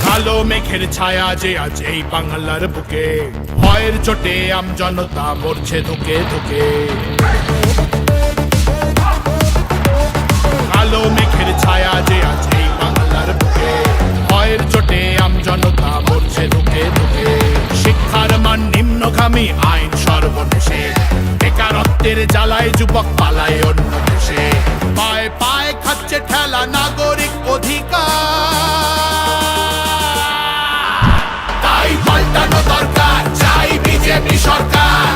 কালো মেঘের ছায়া যে আজ এই বাংলার বুকে, ভয়ের চোটে আমজনতা মরছে ধুকে ধুকে। কালো মেঘের ছায়া যে আজ এই বাংলার বুকে, ভয়ের চোটে আমজনতা মরছে ধুকে ধুকে। শিক্ষার মান নিম্নগামী, আইন সর্বনেশে, বেকারত্বের জ্বালায় যুবক পালায় অন্য দেশে। পায়ে পায়ে খাচ্ছে ঠেলা নাগরিক অধিকার, তাই পাল্টানো দরকার, চাই বিজেপি সরকার।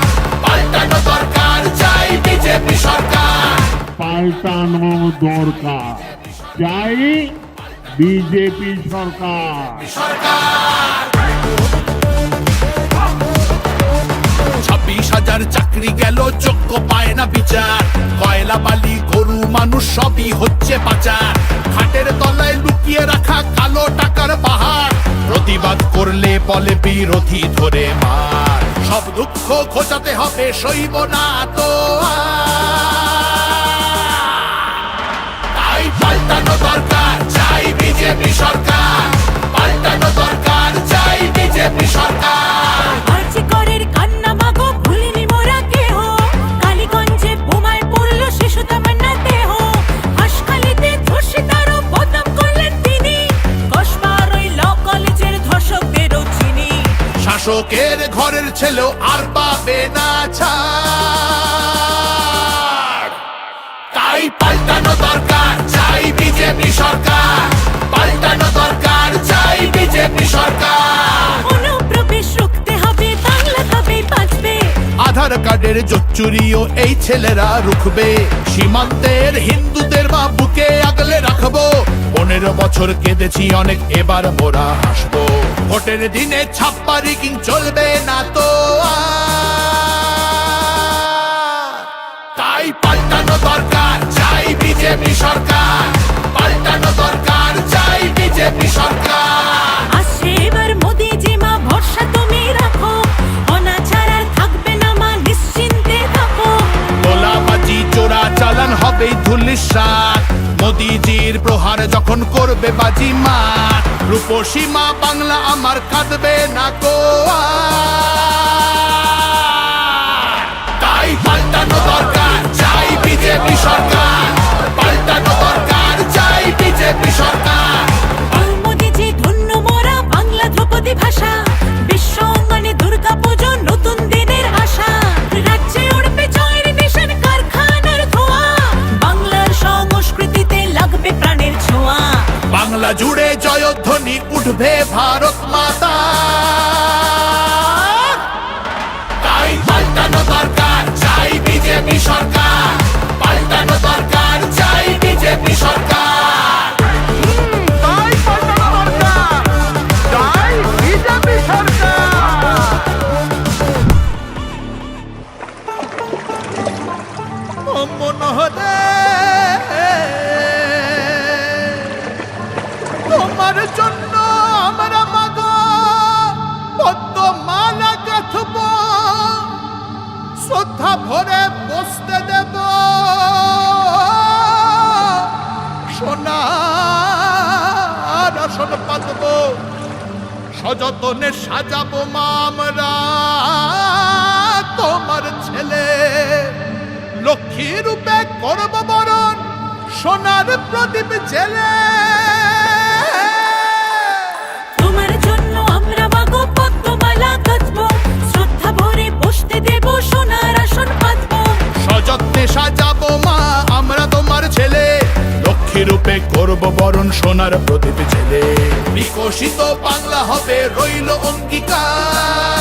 পাল্টানো দরকার, চাই বিজেপি সরকার। পাল্টানো দরকার, চাই বিজেপি সরকার। 26,000 চাকরি গেল, যোগ্য পায় না বিচার। কয়লা বালি গরু মানুষ সবই হচ্ছে পাচার। খাটের তলায় লুকিয়ে রাখা কালো টাকার পাহাড়, প্রতিবাদ করলে বলে বিরোধী ধরে মার। সব দুঃখ ঘোচাতে হবে, সইব না তো তাই পাল্টানো দরকার, চাই বিজেপি সরকার। পাল্টানো দরকার, চাই বিজেপি সরকার। আর্যিকরের কান্না মাগো ভুলিনি মোরা কেহ, কালীগঞ্জে বোমায় পড়ল শিশু তামান্না দেহ। হাসখালিতে ধর্ষিতারও বদনাম করলেন তিনি, কসবার ওই ল কলেজের ধর্ষকদেরও চিনি। শাসকের ঘরের ছেলেও আর পাবে না ছাড়, তাই পাল্টানো দরকার, চাই বিজেপি সরকার। পাল্টানো দরকার, চাই বিজেপি সরকার। অনুপ্রবেশ রুখতে হবে, বাংলা তবেই বাঁচবে। আধার কার্ডের জোচ্চুরিও এই ছেলেরা রুখবে। সীমান্তের হিন্দুদের মা বুকে আগলে রাখবো। 15 বছর কেঁদেছি অনেক, এবার মোরা হাসবো। ভোটের দিনে ছাপ্পা রিগিং চলবে না তো আর। তাই পাল্টানো দরকার, চাই বিজেপি সরকার। পাল্টানো দরকার, চাই বিজেপি সরকার। আসছে এবার মোদি যে মা, ভরসা তুমি রাখো। অনাচার আর থাকবে না মা, নিশ্চিন্তে থাকো। তোলাবাজি চোরা চালান হবে ধুলিসাৎ। মোদিজির প্রহার যখন করবে বাজি মার, রূপসী মা বাংলা আমার কাঁদবে না কো আর। তাই পাল্টানো দরকার, চাই বিজেপি সরকার। পাল্টানো দরকার, চাই বিজেপি সরকার। বল মোদিজি ধন্য মোরা, বাংলা ধ্রুপদী ভাষা। বিশ্ব অঙ্গনে দুর্গা পুজো, নতুন দিনের আশা। রাজ্যে উড়বে জয়ের নিশান, কারখানার ধোঁয়া। বাংলার সংস্কৃতিতে লাগবে প্রাণের ছোঁয়া। বাংলা জুড়ে জয়ধ্বনি উঠবে ভারত মাতা, তাই পাল্টানো দরকার, চাই বিজেপি সরকার। পাল্টানো দরকার, চাই বিজেপি সরকার। তাই পাল্টানো দরকার, চাই বিজেপি সরকার। ও মনোহরে, তোমার জন্য আমরা মাগো পদ্মমালা গাঁথব, শ্রদ্ধা ভরে বসতে দেব। সোনার আসন পাতব, সযতনে সাজাবো মা আমরা তোমার ছেলে। লক্ষ্মী রূপে করব বরণ, সোনার প্রদীপ জেলে। তোমার জন্য আমরা মাগো পদ্মমালা গাঁথবো, শ্রদ্ধা ভরে বসতে দেব, সোনার আসন পাতবো। সযত্নে সাজাবো মা আমরা তোমার ছেলে, লক্ষ্মী রূপে করব বরণ, সোনার প্রদীপ জেলে। বিকশিত বাংলা হবে রইল অঙ্গীকার।